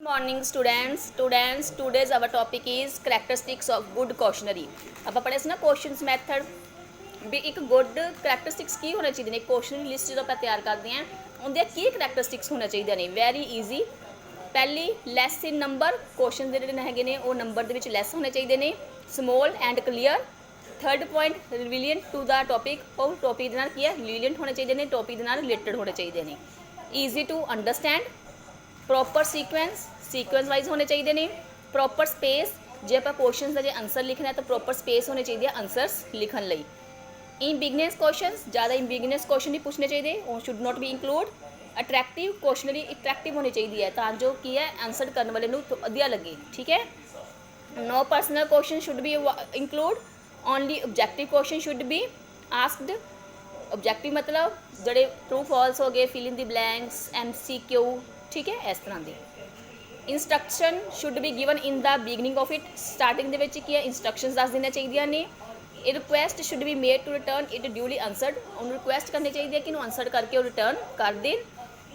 Morning students today's our topic is characteristics of good questionnaire. ਆਪਾਂ ਪੜ੍ਹਿਆ ਸੀ ਨਾ questions method भी एक गुड करैक्टरिस्टिक्स की होने चाहिए ने क्वेश्चनरी लिस्ट जो आप तैयार करते हैं उनके की करैक्टरिस्टिक्स होने चाहिए ने वैरी ईजी। पहली लैस इन नंबर क्वेश्चन के जोड़े है वो नंबर के लैस होने चाहिए ने small and clear. Third point relevant to the topic और टॉपिक के की है रिलीवेंट होने चाहिए ने टॉपिक के रिलेटेड होने चाहिए ने easy to understand. Proper sequence wise होने चाहिए ने प्रॉपर स्पेस जे आप क्वेश्चन का जो आंसर लिखना है तो प्रॉपर स्पेस होने चाहिए आंसरस लिखने लई। इन बिगनेस क्वेश्चन ज़्यादा इन बिगनेस क्वेश्चन नहीं पूछने चाहिए वो should not be include. Attractive questionnaire attractive होनी चाहिए है तो जो की है आंसर करने वाले वधिया लगे। ठीक है। No personal question should be include only objective question should be asked. Objective मतलब जोड़े ट्रू फॉल्स हो गए fill in the blanks MCQ। ठीक है। इस तरह की instruction should be given in the beginning of it starting की है इंस्ट्रक्शंस दस देना चाहिए ने। A request should be made to return it duly answered उन्होंने रिक्वेस्ट करनी चाहिए कि आंसर करके रिटर्न कर दें।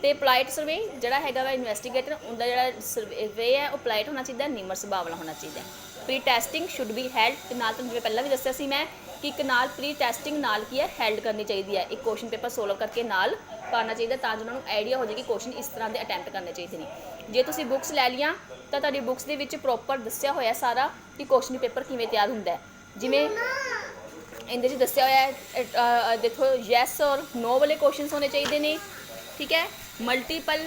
तो पोलाइट सर्वे जोड़ा है इन्वेस्टिगेटर उनका जो सर्वे है वो पोलाइट होना चाहिए निमर सुभाव वाला होना चाहिए। Pre testing should be held नाल तो जिवें पहला भी दस्सिया सी मैं कि एक नाल प्री टेस्टिंग नाल की है हैल्ड करनी चाहिए है। एक क्वेश्चन पेपर सोल्व करके नाल करना चाहिए तो जो उन्होंने आइडिया हो जाए कि क्वेश्चन इस तरह के अटैम्प्ट करने चाहिए नहीं। जे तुसीं बुक्स लै लिया तो तुहाडी बुक्स दे विच प्रॉपर दस्सिया होया सारा कि क्वेश्चन पेपर किवें तैयार हुंदा है। जिवें इहदे च दस्सिया होया है देखो यस और नो वाले क्वेश्चन होने चाहिए ने। ठीक है। Multiple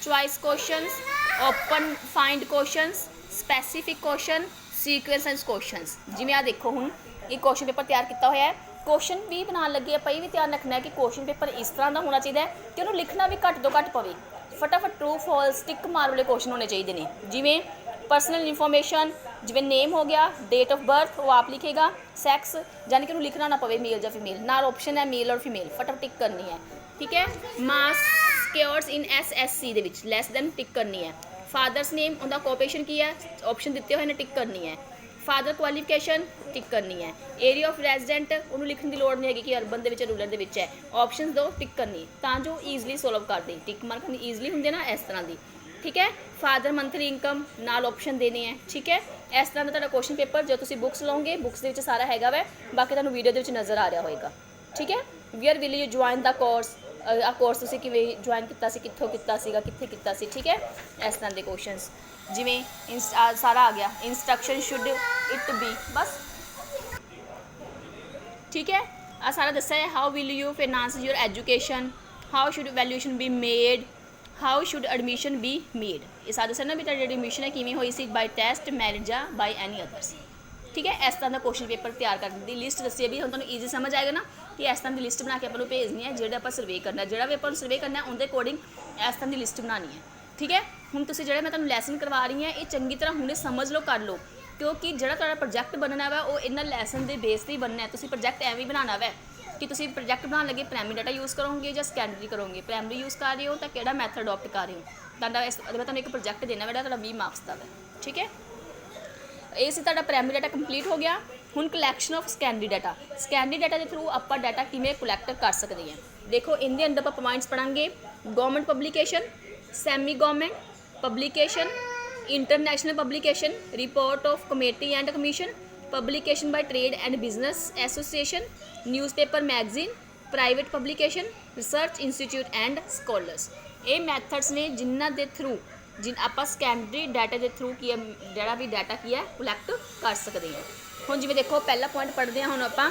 choice questions open find questions specific question sequence questions. जिवें आ देखो हुण एक क्वेश्चन पेपर तैयार किया होया है क्वेश्चन भी बना लगे आप भी ध्यान रखना है कि क्वेश्चन पेपर इस तरह का होना चाहिए कि उन्होंने लिखना भी घट तो घट पवे फटाफट ट्रू फॉल्स टिक मार वाले क्वेश्चन होने चाहिए ने। जिमें पर्सनल इन्फॉर्मेशन जिमें नेम हो गया डेट ऑफ बर्थ वो आप लिखेगा सैक्स यानी कि उन्होंने लिखना ना पवे मेल या फीमेल नाल ऑप्शन है मेल और फीमेल फटाफट टिक करनी है। ठीक है। मास स्क्योर्स इन SSC दे विच लैस दैन टिक करनी है। फादर्स नेम उनका ऑक्यूपेशन की है ऑप्शन दिते हुए ने टिक करनी है। फादर क्वालिफिकेशन टिक करनी है। एरिया ऑफ रेजिडेंट उन्होंने लिखने की लोड़ नहीं है कि अर्बन के रूरल के है ऑप्शन दो टिक करनी जो ईजली सोल्व कर दे टिक मार करनी ईजली होंगे ना इस तरह की। ठीक है। फादर मंथली इनकम नाल ऑप्शन देने हैं। ठीक है। इस तरह का क्वेश्चन पेपर जो तुम बुक्स लोगे बुक्स के सारा हैगा वै बाकी तुहानूं वीडियो के नज़र आ रहा होएगा। ठीक है। Where will you join the course आ कोर्स तुसीं किवें ज्वाइन किया कित्थों किया कित्थे किया। ठीक है। इस तरह के क्वेश्चनस जिमें सारा आ गया इंस्ट्रक्शन शुड इट बी बस। ठीक है। आ सारा दसा है how will you finance your education how should valuation be made how should admission be made ये सारा दसा ना भी तुहाडी एडमिशन है किवें होई सी बाय टेस्ट मैरिज या बाय एनी अदर्स। ठीक है। इस तरह का क्वेश्चन पेपर तैयार करने की लिस्ट दसी भी हम ईजी समझ आएगा ना कि इस तरह की लिस्ट बना के आपको भेजनी है जो आप सर्वे करना जो भी आप सर्वे करना है उनके अकॉर्डिंग इस तरह की लिस्ट बनानी है। ठीक है। हुण तुसीं जिहड़े मैं तुहानूं लैसन करवा रही हैं ये चंगी तरह हुणे समझ लो कर लो क्योंकि जिहड़ा तुहाडा प्रोजैक्ट बनना वै वो इन्हां लैसन के बेस से ही बनना है। तुसीं प्रोजैक्ट एवं बनाना वै कि तुसीं प्रोजैक्ट बनाने लगे प्राइमरी डाटा यूज़ करोगे या सैकेंडरी करोगे प्राइमरी यूज़ कर रहे हो तो किहड़ा मैथड अडॉप्ट कर रहे हो तुहाडा मैं तुहानूं एक प्रोजैक्ट देना वै तुहाडा 20 मार्क्स का वै। ठीक है। ये सी तुहाडा प्राइमरी डाटा कंप्लीट हो गया। हुण कलैक्शन ऑफ सैकेंडरी डाटा के थ्रू आप डाटा किवें कलैक्ट कर सकते हैं। देखो इनके अंदर आप पॉइंट्स पढ़ांगे government publication semi government publication international publication report of committee and commission publication by trade and business association newspaper magazine private publication research institute and scholars. ये मैथड्स ने जिन्हों के थ्रू जिन आप सैकेंडरी डाटा के through की जोड़ा भी data की है कलैक्ट कर सकते हैं। हुण जिवें देखो पहला पॉइंट पढ़ते हैं हुण आपां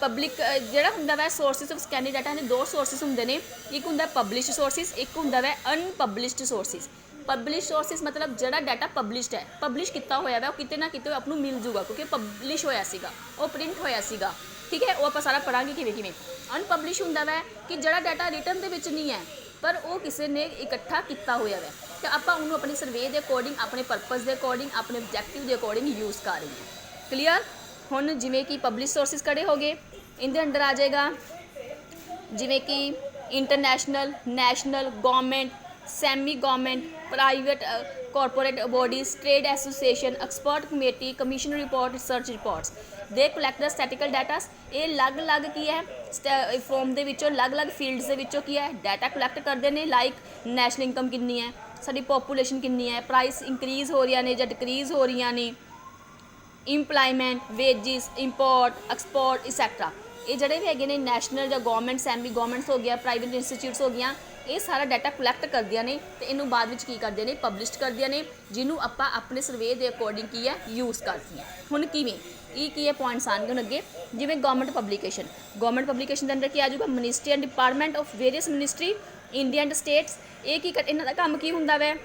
पब्लिक जोड़ा हुंदा वै सोर्सिस ऑफ सैकेंडरी डाटा ने दो सोर्सिस होंदे ने एक हुंदा पब्लिश्ड सोर्सिस एक हुंदा वै अनपब्लिश्ड सोर्सिस। पब्लिश सोर्सिस मतलब जोड़ा डाटा पब्लिश्ड है पब्लिश किया होया वै किते ना किते आपनूं मिल जूगा क्योंकि पब्लिश होया सीगा वो प्रिंट होया सीगा। ठीक है। वो आप सारा पढ़ांगे किवें अनपब्लिश हुंदा वै कि जोड़ा डाटा रिटन दे विच नहीं है पर वो किसी ने इकट्ठा किया होया वै तो आप उन्होंने अपनी सर्वे के अकॉर्डिंग अपने परपज़ के अकॉर्डिंग अपने ऑब्जैक्टिव के अकॉर्डिंग यूज़ कर रहे हैं। क्लीयर। हुण जिमें कि पब्लिश सोर्सिस खड़े हो गए इनके अंडर आ जाएगा जिमें कि international national government semi government private corporate bodies trade association expert committee commission report research reports they collect the statistical datas. ये अलग अलग की है फॉर्म के अलग अलग फील्ड्स के की है डाटा कलैक्ट करते हैं लाइक नैशनल इनकम कितनी है ਸਾਡੀ ਪੋਪੂਲੇਸ਼ਨ ਕਿੰਨੀ ਹੈ, ਪ੍ਰਾइस इंक्रीज़ हो रही ने ਜਾਂ डिक्रीज़ हो रही ने, ਇੰਪਲਾਈਮੈਂਟ, ਵੇਜਿਸ, ਇੰਪੋਰਟ, ਐਕਸਪੋਰਟ ਇਸੈਕਟਰਾ। ਇਹ ਜਿਹੜੇ ਵੀ ਹੈਗੇ ਨੇ ਨੈਸ਼ਨਲ ਜਾਂ ਗੌਰਮੈਂਟ, ਸੈਮੀ ਗੌਰਮੈਂਟਸ ਹੋ ਗਿਆ, ਪ੍ਰਾਈਵੇਟ ਇੰਸਟੀਚਿਊਟਸ ਹੋ ਗਈਆਂ, ਇਹ ਸਾਰਾ ਡਾਟਾ ਕਲੈਕਟ ਕਰਦੀਆਂ ਨੇ ਤੇ ਇਹਨੂੰ ਬਾਅਦ ਵਿੱਚ ਕੀ ਕਰਦੇ ਨੇ, ਪਬਲਿਸ਼ ਕਰਦੀਆਂ ਨੇ, ਜਿਹਨੂੰ ਆਪਾਂ ਆਪਣੇ ਸਰਵੇ ਦੇ ਅਕੋਰਡਿੰਗ ਕੀ ਹੈ ਯੂਜ਼ ਕਰਦੀਆਂ। ਹੁਣ ਕਿਵੇਂ, ਇਹ ਕੀ ਹੈ ਪੁਆਇੰਟਸ ਆਉਣਗੇ ਹੁਣ ਅੱਗੇ। ਜਿਵੇਂ ਗਵਰਨਮੈਂਟ ਪਬਲੀਕੇਸ਼ਨ ਦੇ ਅੰਦਰ ਕੀ ਆ ਜਾਊਗਾ, ministry and department of various ministry India and states. ਇਹ ਕੀ ਇਹਨਾਂ ਦਾ ਕੰਮ ਕੀ ਹੁੰਦਾ ਵੈ,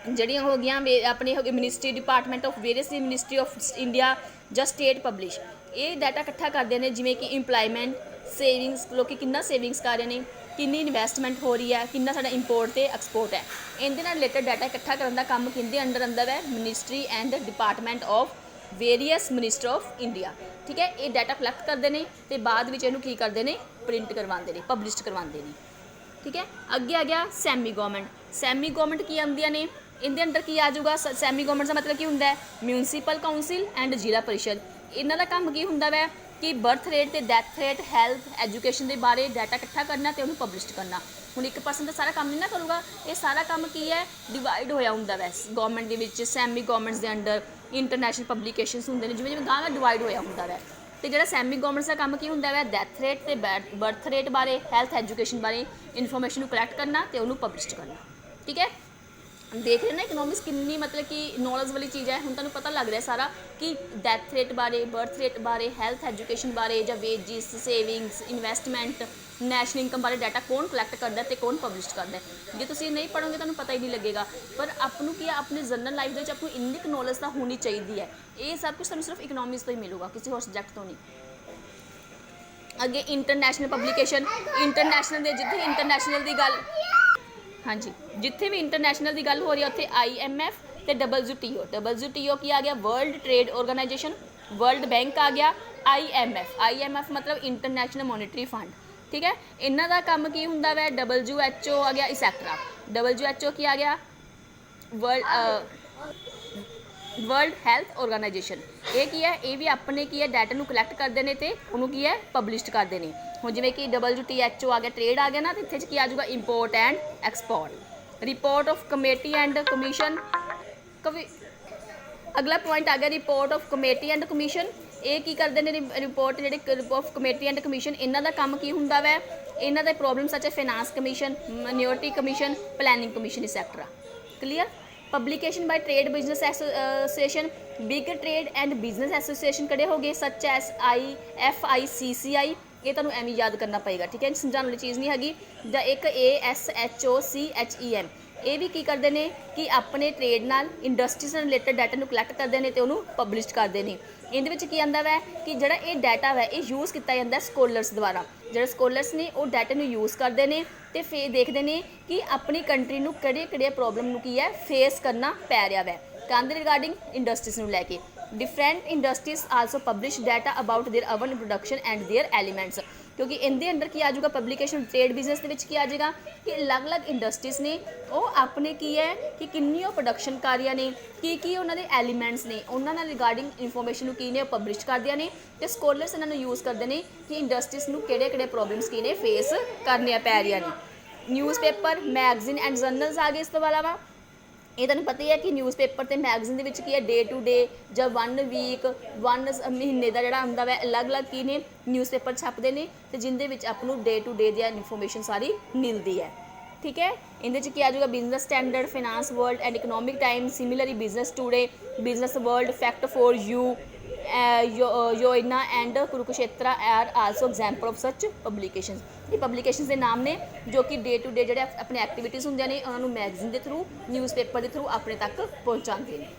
ਜਿਹੜੀਆਂ ਹੋ ਗਈਆਂ ਆਪਣੇ ਹੋ ਗਏ ministry department of various the ministry of India ਜਾਂ ਸਟੇਟ ਪਬਲਿਸ਼। ਇਹ ਡਾਟਾ ਇਕੱਠਾ ਕਰਦੇ ਨੇ, ਜਿਵੇਂ ਕਿ ਇੰਪਲਾਈਮੈਂਟ, ਸੇਵਿੰਗਸ, ਲੋਕੀ ਕਿੰਨਾ ਸੇਵਿੰਗਸ ਕਰ ਰਹੇ ਨੇ, ਕਿੰਨੀ ਇਨਵੈਸਟਮੈਂਟ ਹੋ ਰਹੀ ਹੈ, ਕਿੰਨਾ ਸਾਡਾ ਇੰਪੋਰਟ ਤੇ ਐਕਸਪੋਰਟ ਹੈ। ਇਹਦੇ ਨਾਲ ਰਿਲੇਟਡ ਡਾਟਾ ਇਕੱਠਾ ਕਰਨ ਦਾ ਕੰਮ ਕਿਹਦੇ ਅੰਡਰ ਆਉਂਦਾ ਹੈ, ministry and department of various minister of India. ਠੀਕ ਹੈ, ਇਹ ਡਾਟਾ ਕਲੈਕਟ ਕਰਦੇ ਨੇ ਤੇ ਬਾਅਦ ਵਿੱਚ ਇਹਨੂੰ ਕੀ ਕਰਦੇ ਨੇ, ਪ੍ਰਿੰਟ ਕਰਵਾਉਂਦੇ ਨੇ, ਪਬਲਿਸ਼ ਕਰਵਾਉਂਦੇ ਨੇ। ਠੀਕ ਹੈ, ਅੱਗੇ ਆ ਗਿਆ ਸੈਮੀ ਗੌਰਮੈਂਟ ਕੀ ਆਉਂਦੀਆਂ ਨੇ, ਇਹਦੇ ਅੰਡਰ ਕੀ ਆ ਜਾਊਗਾ, ਸੈਮੀ ਗੌਰਮੈਂਟ ਦਾ ਮਤਲਬ ਕੀ ਹੁੰਦਾ ਹੈ, ਮਿਊਨਸੀਪਲ ਕਾਉਂਸਿਲ ਐਂਡ ਜ਼ਿਲ੍ਹਾ ਪਰਿਸ਼ਦ। ਇਹਨਾਂ ਦਾ ਕੰਮ ਕੀ ਹੁੰਦਾ ਵੈ ਕਿ ਬਰਥ ਰੇਟ ਤੇ ਡੈਥ ਰੇਟ, ਹੈਲਥ, ਐਜੂਕੇਸ਼ਨ ਦੇ ਬਾਰੇ ਡਾਟਾ ਇਕੱਠਾ ਕਰਨਾ ਤੇ ਉਹਨੂੰ ਪਬਲਿਸ਼ ਕਰਨਾ। ਹੁਣ ਇੱਕ ਪਰਸਨ ਤਾਂ ਸਾਰਾ ਕੰਮ ਨਹੀਂ ਨਾ ਕਰੂਗਾ, ਇਹ ਸਾਰਾ ਕੰਮ ਕੀ ਹੈ, ਡਿਵਾਈਡ ਹੋਇਆ ਹੁੰਦਾ ਵੈ ਗੌਰਮੈਂਟ ਦੇ ਵਿੱਚ, ਸੈਮੀ ਗੌਰਮੈਂਟਸ ਦੇ ਅੰਡਰ ਇੰਟਰਨੈਸ਼ਨਲ ਪਬਲੀਕੇਸ਼ਨਸ ਹੁੰਦੇ ਨੇ, ਜਿਵੇਂ ਜਿਵੇਂ ਗਾਂ ਡਿਵਾਈਡ ਹੋਇਆ ਹੁੰਦਾ ਵੈ। ਤੇ ਜਿਹੜਾ ਸੈਮੀ ਗੌਰਮੈਂਟਸ ਦਾ ਕੰਮ ਕੀ ਹੁੰਦਾ ਵੈ, ਡੈਥ ਰੇਟ ਤੇ ਬਰਥ ਰੇਟ ਬਾਰੇ, ਹੈਲਥ, ਐਜੂਕੇਸ਼ਨ ਬਾਰੇ ਇਨਫੋਰਮੇਸ਼ਨ ਨੂੰ ਕਲੈਕਟ ਕਰਨਾ ਤੇ ਉਹਨੂੰ ਪਬਲਿਸ਼ ਕਰਨਾ। ਠੀਕ ਹੈ, ਦੇਖ ਰਹੇ ਨਾ ਇਕਨੋਮਿਕਸ ਕਿੰਨੀ ਮਤਲਬ ਕਿ ਨੌਲੇਜ ਵਾਲੀ ਚੀਜ਼ ਹੈ। ਹੁਣ ਤੁਹਾਨੂੰ ਪਤਾ ਲੱਗ ਰਿਹਾ ਸਾਰਾ ਕਿ ਡੈਥ ਰੇਟ ਬਾਰੇ, ਬਰਥ ਰੇਟ ਬਾਰੇ, ਹੈਲਥ ਐਜੂਕੇਸ਼ਨ ਬਾਰੇ ਜਾਂ wages, savings, investment, national income ਬਾਰੇ ਡਾਟਾ ਕੌਣ ਕਲੈਕਟ ਕਰਦਾ ਤੇ ਕੌਣ ਪਬਲਿਸ਼ ਕਰਦਾ। ਜੇ ਤੁਸੀਂ ਨਹੀਂ ਪੜ੍ਹੋਗੇ ਤੁਹਾਨੂੰ ਪਤਾ ਹੀ ਨਹੀਂ ਲੱਗੇਗਾ। ਪਰ ਆਪ ਨੂੰ ਕੀ ਹੈ, ਆਪਣੀ ਜਨਰਲ ਲਾਈਫ ਦੇ ਵਿੱਚ ਆਪ ਨੂੰ ਇੰਨੀ ਕੁ ਨੌਲੇਜ ਤਾਂ ਹੋਣੀ ਚਾਹੀਦੀ ਹੈ। ਇਹ ਸਭ ਕੁਝ ਤੁਹਾਨੂੰ ਸਿਰਫ ਇਕਨੋਮਿਕਸ ਤੋਂ ਹੀ ਮਿਲੂਗਾ, ਕਿਸੇ ਹੋਰ ਸਬਜੈਕਟ ਤੋਂ ਨਹੀਂ। ਅੱਗੇ ਇੰਟਰਨੈਸ਼ਨਲ ਪਬਲੀਕੇਸ਼ਨ, ਇੰਟਰਨੈਸ਼ਨਲ ਦੇ ਜਿੱਥੇ ਇੰਟਰਨੈਸ਼ਨਲ ਦੀ ਗੱਲ, ਹਾਂਜੀ ਜਿੱਥੇ ਵੀ ਇੰਟਰਨੈਸ਼ਨਲ ਦੀ ਗੱਲ ਹੋ ਰਹੀ ਹੈ ਉੱਥੇ IMF ਤੇ WTO ਕੀ ਆ ਗਿਆ, world trade organisation, world bank ਆ ਗਿਆ, IMF ਮਤਲਬ ਇੰਟਰਨੈਸ਼ਨਲ ਮੋਨਿਟਰੀ ਫੰਡ। ਠੀਕ ਹੈ, ਇਹਨਾਂ ਦਾ ਕੰਮ ਕੀ ਹੁੰਦਾ ਵੈ, WHO ਆ ਗਿਆ, ਇਸੈਕਟਰਾ। WHO ਕੀ ਆ ਗਿਆ, ਵਰਲਡ ਹੈਲਥ ਆਰਗੇਨਾਈਜੇਸ਼ਨ। ਇਹ ਕੀ ਹੈ, ਇਹ ਵੀ ਆਪਣੇ ਕੀ ਹੈ ਡਾਟਾ ਨੂੰ ਕਲੈਕਟ ਕਰਦੇ ਨੇ ਤੇ ਉਹਨੂੰ ਕੀ ਹੈ ਪਬਲਿਸ਼ ਕਰਦੇ ਨੇ। ਹੁਣ ਜਿਵੇਂ ਕਿ WTO ਆ ਗਿਆ, ਟ੍ਰੇਡ ਆ ਗਿਆ ਨਾ, ਤੇ ਇੱਥੇ 'ਚ ਕੀ ਆ ਜਾਊਗਾ, import and export. Report of committee and commission, ਅਗਲਾ ਪੁਆਇੰਟ ਆ ਗਿਆ report of committee and commission. ਇਹ ਕੀ ਕਰਦੇ ਨੇ, ਰਿਪੋਰਟ ਜਿਹੜੇ ਆਫ ਕਮੇਟੀ ਐਂਡ ਕਮਿਸ਼ਨ, ਇਹਨਾਂ ਦਾ ਕੰਮ ਕੀ ਹੁੰਦਾ ਵੈ, ਇਹਨਾਂ ਦੇ ਪ੍ਰੋਬਲਮ ਸੱਚ ਹੈ finance commission, minority commission, planning commission etcetera. Clear. Publication by trade business association, big trade and business association ਕਿਹੜੇ ਹੋ ਗਏ, ਸੱਚ ਐਸ FICCI। ਇਹ ਤੁਹਾਨੂੰ ਐਵੇਂ ਯਾਦ ਕਰਨਾ ਪਏਗਾ। ਠੀਕ ਹੈ, ਸਮਝਾਉਣ ਵਾਲੀ ਚੀਜ਼ ਨਹੀਂ ਹੈਗੀ। ਜਾਂ ਇੱਕ ASHOCHEM, ਇਹ ਵੀ ਕੀ ਕਰਦੇ ਨੇ ਕਿ ਆਪਣੇ ਟ੍ਰੇਡ ਨਾਲ, ਇੰਡਸਟਰੀਜ਼ ਨਾਲ ਰਿਲੇਟਡ ਡਾਟਾ ਨੂੰ ਕਲੈਕਟ ਕਰਦੇ ਨੇ ਤੇ ਉਹਨੂੰ ਪਬਲਿਸ਼ ਕਰਦੇ ਨੇ। ਇਹਦੇ ਵਿੱਚ ਕੀ ਆਉਂਦਾ ਵੈ ਕਿ ਜਿਹੜਾ ਇਹ ਡਾਟਾ ਵੈ ਇਹ ਯੂਜ਼ ਕੀਤਾ ਜਾਂਦਾ ਸਕੋਲਰਸ ਦੁਆਰਾ। ਜਿਹੜੇ ਸਕੋਲਰਸ ਨੇ ਉਹ ਡਾਟਾ ਨੂੰ ਯੂਜ਼ ਕਰਦੇ ਨੇ ਤੇ ਫਿਰ ਦੇਖਦੇ ਨੇ ਕਿ ਆਪਣੀ ਕੰਟਰੀ ਨੂੰ ਕਿਹੜੇ ਪ੍ਰੋਬਲਮ ਨੂੰ ਕੀ ਹੈ ਫੇਸ ਕਰਨਾ ਪੈ ਰਿਹਾ ਵੈ, ਕਾਹਦੇ ਰਿਗਾਰਡਿੰਗ ਇੰਡਸਟਰੀਜ਼ ਨੂੰ ਲੈ ਕੇ। Different industries also publish data about their own production and their elements, क्योंकि इनके अंदर की आ जाएगा पब्लिकेशन ट्रेड बिजनेस के की आ जाएगा कि अलग अलग इंडस्ट्रीज ने वो अपने की है कि किन्नी प्रोडक्शन कर रही ने, की उन्होंने एलीमेंट्स ने उन्होंने रिगार्डिंग इनफॉर्मेशन की ने पब्लिश कर दिया ने तो स्कॉलर्स इन्होंने यूज़ करते हैं कि इंडस्ट्रीज में किहड़े प्रॉब्लम्स की ने फेस करने पै रही ने। न्यूज़पेपर मैगजीन एंड जर्नल्स आ गए। इस तो अलावा ये तुहानूं पता ही है कि न्यूज़पेपर तो मैगजीन के की है डे टू डे ਜਾਂ 1 ਵੀਕ 1 महीने का जोड़ा आंदा वै अलग अलग की ने न्यूज़पेपर छपते हैं तो जिंदे विच आपां नूं डे टू डे दी इनफॉर्मेशन सारी मिलती है। ठीक है, इहदे की आ जाएगा business standard, finance world and economic times, similarly business today, business world, fact for you, Yojana and Kurukshetra are also example of such publication. ये पब्लिकेशन के नाम ने जो कि डे टू डे जो अपने एक्टिविटीज़ होंगे ने उन्होंने मैगजीन के थ्रू न्यूज़पेपर के थ्रू अपने तक पहुँचाते हैं।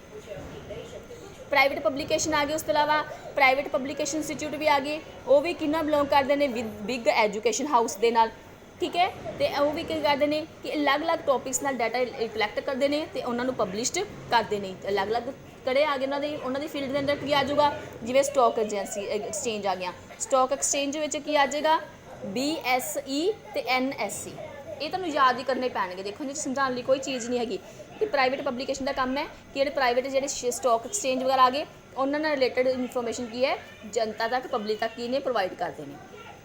प्राइवेट पब्लिकेशन आ गए। उस तो अलावा प्राइवेट पब्लिकेशन इंस्टीट्यूट भी आ गए, वो भी किन्ना बिलोंग करते हैं विद बिग एजुकेशन हाउस के नाल। ठीक है, तो वो भी क्या करते हैं कि अलग अलग टॉपिक्स नाल डाटा कलैक्ट करते हैं तो उन्होंने पब्लिश करते हैं। अलग अलग कड़े आ गए उन्होंने फील्ड के अंदर की आ जाऊगा, जिवें स्टॉक एक्सचेंज आ गया। स्टॉक एक्सचेंज में की आ जाएगा BSE तो NSE। ये तुहानूं याद ही करने पैणगे। देखो जी समझाने लिए कोई चीज़ नहीं हैगी कि प्राइवेट पब्लिकेशन का काम है कि जो प्राइवेट जो स्टॉक एक्सचेंज वगैरह आ गए उन्होंने रिलेटेड इनफॉर्मेशन की है जनता तक पब्लिक तक की ने प्रोवाइड करते हैं।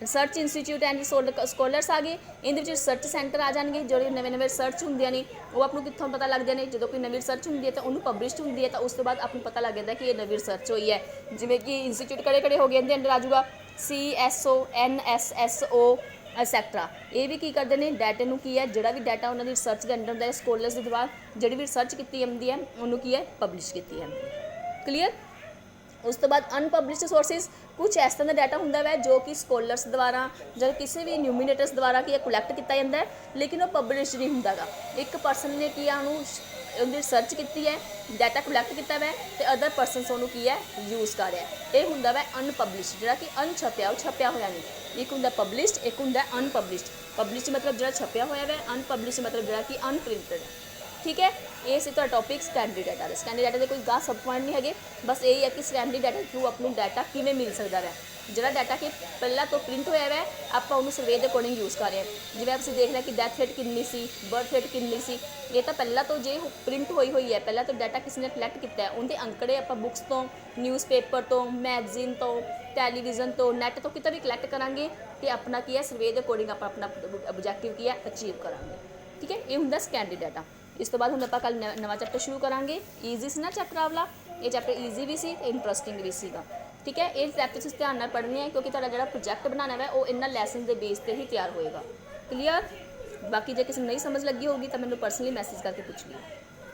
ਰਿਸਰਚ ਇੰਸਟੀਚਿਊਟ ਐਂਡ ਸਕੋਲਰਸ ਆ ਗਏ। ਇਹਦੇ ਵਿੱਚ ਰਿਸਰਚ ਸੈਂਟਰ ਆ ਜਾਣਗੇ। ਜਿਹੜੇ ਨਵੇਂ ਰਿਸਰਚ ਹੁੰਦੀਆਂ ਨੇ ਉਹ ਆਪ ਨੂੰ ਕਿੱਥੋਂ ਪਤਾ ਲੱਗਦੇ ਨੇ, ਜਦੋਂ ਕੋਈ ਨਵੀਂ ਰਿਸਰਚ ਹੁੰਦੀ ਹੈ ਤਾਂ ਉਹਨੂੰ ਪਬਲਿਸ਼ਡ ਹੁੰਦੀ ਹੈ ਤਾਂ ਉਸ ਤੋਂ ਬਾਅਦ ਆਪ ਨੂੰ ਪਤਾ ਲੱਗ ਜਾਂਦਾ ਕਿ ਇਹ ਨਵੀਂ ਰਿਸਰਚ ਹੋਈ ਹੈ। ਜਿਵੇਂ ਕਿ ਇੰਸਟੀਚਿਊਟ ਕਿਹੜੇ ਹੋ ਗਏ ਇਹਦੇ ਅੰਡਰ ਆ ਜਾਊਗਾ, CSO NSSO ਐਕਸੈਕਟਰਾ। ਇਹ ਵੀ ਕੀ ਕਰਦੇ ਨੇ, ਡਾਟੇ ਨੂੰ ਕੀ ਹੈ, ਜਿਹੜਾ ਵੀ ਡਾਟਾ ਉਹਨਾਂ ਦੀ ਰਿਸਰਚ ਦੇ ਅੰਡਰ ਹੁੰਦਾ ਹੈ, ਸਕੋਲਰਸ ਦੇ ਦੁਆਰਾ ਜਿਹੜੀ ਵੀ ਰਿਸਰਚ ਕੀਤੀ ਜਾਂਦੀ ਹੈ ਉਹਨੂੰ ਕੀ ਹੈ, ਪਬਲਿਸ਼ ਕੀਤੀ ਜਾਂਦੀ ਹੈ। ਕਲੀਅਰ। ਉਸ ਤੋਂ ਬਾਅਦ ਅਨਪਬਲਿਸ਼ਡ ਸੋਰਸਿਸ, ਕੁਝ ਇਸ ਤਰ੍ਹਾਂ ਦਾ ਡਾਟਾ ਹੁੰਦਾ ਹੈ ਜੋ ਕਿ ਸਕੋਲਰਸ ਦੁਆਰਾ ਜਾਂ ਕਿਸੇ ਵੀ ਨਿਊਮੀਨੇਟਰਸ ਦੁਆਰਾ ਕੀ ਕਲੈਕਟ ਕੀਤਾ ਜਾਂਦਾ ਹੈ, ਲੇਕਿਨ ਉਹ ਪਬਲਿਸ਼ ਨਹੀਂ ਹੁੰਦਾ ਗਾ। ਇੱਕ ਪਰਸਨ ਨੇ ਕੀ ਆ ਉਹਨੂੰ ਉਹਦੀ ਰਿਸਰਚ ਕੀਤੀ ਹੈ, ਡਾਟਾ ਕਲੈਕਟ ਕੀਤਾ ਵੈ ਤੇ ਅਦਰ ਪਰਸਨਸ ਉਹਨੂੰ ਕੀ ਹੈ, ਯੂਜ਼ ਕਰ ਰਿਹਾ। ਇਹ ਹੁੰਦਾ ਵੈ ਅਨਪਬਲਿਸ਼ਡ, ਜਿਹੜਾ ਕਿ ਅਨਛਪਿਆ, ਉਹ ਛਪਿਆ ਹੋਇਆ ਨਹੀਂ। ਇੱਕ ਹੁੰਦਾ ਪਬਲਿਸ਼ਡ, ਇੱਕ ਹੁੰਦਾ ਅਨਪਬਲਿਸ਼ਡ। ਪਬਲਿਸ਼ਡ ਮਤਲਬ ਜਿਹੜਾ ਛਪਿਆ ਹੋਇਆ ਵੈ, ਅਨਪਬਲਿਸ਼ਡ ਮਤਲਬ ਜਿਹੜਾ ਕਿ ਅਨਪ੍ਰਿੰਟਡ ਹੈ। ਠੀਕ ਹੈ, ਇਹ ਸੀ ਤੁਹਾਡਾ ਟੌਪਿਕ ਸੈਕੰਡਰੀ ਡਾਟਾ ਦਾ। ਸੈਕੰਡਰੀ ਡਾਟਾ ਦੇ ਕੋਈ ਗਾ ਸਬ ਪੁਆਇੰਟ ਨਹੀਂ ਹੈਗੇ, ਬਸ ਇਹ ਹੈ ਕਿ ਸੈਕੰਡਰੀ ਡਾਟਾ ਥਰੂ ਆਪ ਨੂੰ ਡਾਟਾ ਕਿਵੇਂ ਮਿਲ ਸਕਦਾ ਹੈ। ਜਿਹੜਾ ਡਾਟਾ ਕਿ ਪਹਿਲਾਂ ਤੋਂ ਪ੍ਰਿੰਟ ਹੋਇਆ ਹੈ ਆਪਾਂ ਉਹਨੂੰ ਸਰਵੇ ਦੇ ਅਕੋਰਡਿੰਗ ਯੂਜ਼ ਕਰ ਰਹੇ ਹਾਂ। ਜਿਵੇਂ ਤੁਸੀਂ ਦੇਖ ਲਿਆ ਕਿ ਡੈਥ ਰੇਟ ਕਿੰਨੀ ਸੀ, ਬਰਥ ਰੇਟ ਕਿੰਨੀ ਸੀ, ਇਹ ਤਾਂ ਪਹਿਲਾਂ ਤੋਂ ਜੇ ਪ੍ਰਿੰਟ ਹੋਈ ਹੈ, ਪਹਿਲਾਂ ਤੋਂ ਡਾਟਾ ਕਿਸੇ ਨੇ ਕਲੈਕਟ ਕੀਤਾ ਹੈ, ਉਹਦੇ ਅੰਕੜੇ ਆਪਾਂ ਬੁੱਕਸ ਤੋਂ, ਨਿਊਜ਼ਪੇਪਰ ਤੋਂ, ਮੈਗਜ਼ੀਨ ਤੋਂ, ਟੈਲੀਵਿਜ਼ਨ ਤੋਂ, ਨੈੱਟ ਤੋਂ ਕਿਤੇ ਵੀ ਕਲੈਕਟ ਕਰਾਂਗੇ ਤੇ ਆਪਣਾ ਕੀ ਹੈ, ਸਰਵੇ ਦੇ ਅਕੋਰਡਿੰਗ ਆਪਾਂ ਆਪਣਾ ਆਬਜੈਕਟਿਵ ਕੀ ਹੈ, ਅਚੀਵ ਕਰਾਂਗੇ। ਠੀਕ ਹੈ, ਇਹ ਹੁੰਦਾ ਸੈਕੰਡਰੀ ਡਾਟਾ। ਇਸ ਤੋਂ ਬਾਅਦ ਹੁਣ ਆਪਾਂ ਕੱਲ ਨਵਾਂ ਚੈਪਟਰ ਸ਼ੁਰੂ ਕਰਾਂਗੇ। ਈਜ਼ੀ ਸੀ ਨਾ ਚੈਪਟਰ ਵਾਲਾ, ਇਹ ਚੈਪਟਰ ਈਜ਼ੀ ਵੀ ਸੀ ਤੇ ਇੰਟਰਸਟਿੰਗ ਵੀ ਸੀਗਾ। ਠੀਕ ਹੈ, ਇਹ ਚੈਪਟਰ ਤੁਸੀਂ ਧਿਆਨ ਨਾਲ ਪੜ੍ਹਨੇ ਹੈ ਕਿਉਂਕਿ ਤੁਹਾਡਾ ਜਿਹੜਾ ਪ੍ਰੋਜੈਕਟ ਬਣਾਉਣਾ ਹੈ ਉਹ ਇਹਨਾਂ ਲੈਸਨ ਦੇ ਬੇਸ ਤੇ ਹੀ ਤਿਆਰ ਹੋਏਗਾ। ਕਲੀਅਰ। ਬਾਕੀ ਜੇ ਕਿਸੇ ਨੂੰ ਨਹੀਂ ਸਮਝ ਲੱਗੀ ਹੋਊਗੀ ਤਾਂ ਮੈਨੂੰ ਪਰਸਨਲੀ ਮੈਸੇਜ ਕਰਕੇ ਪੁੱਛ ਲਿਓ।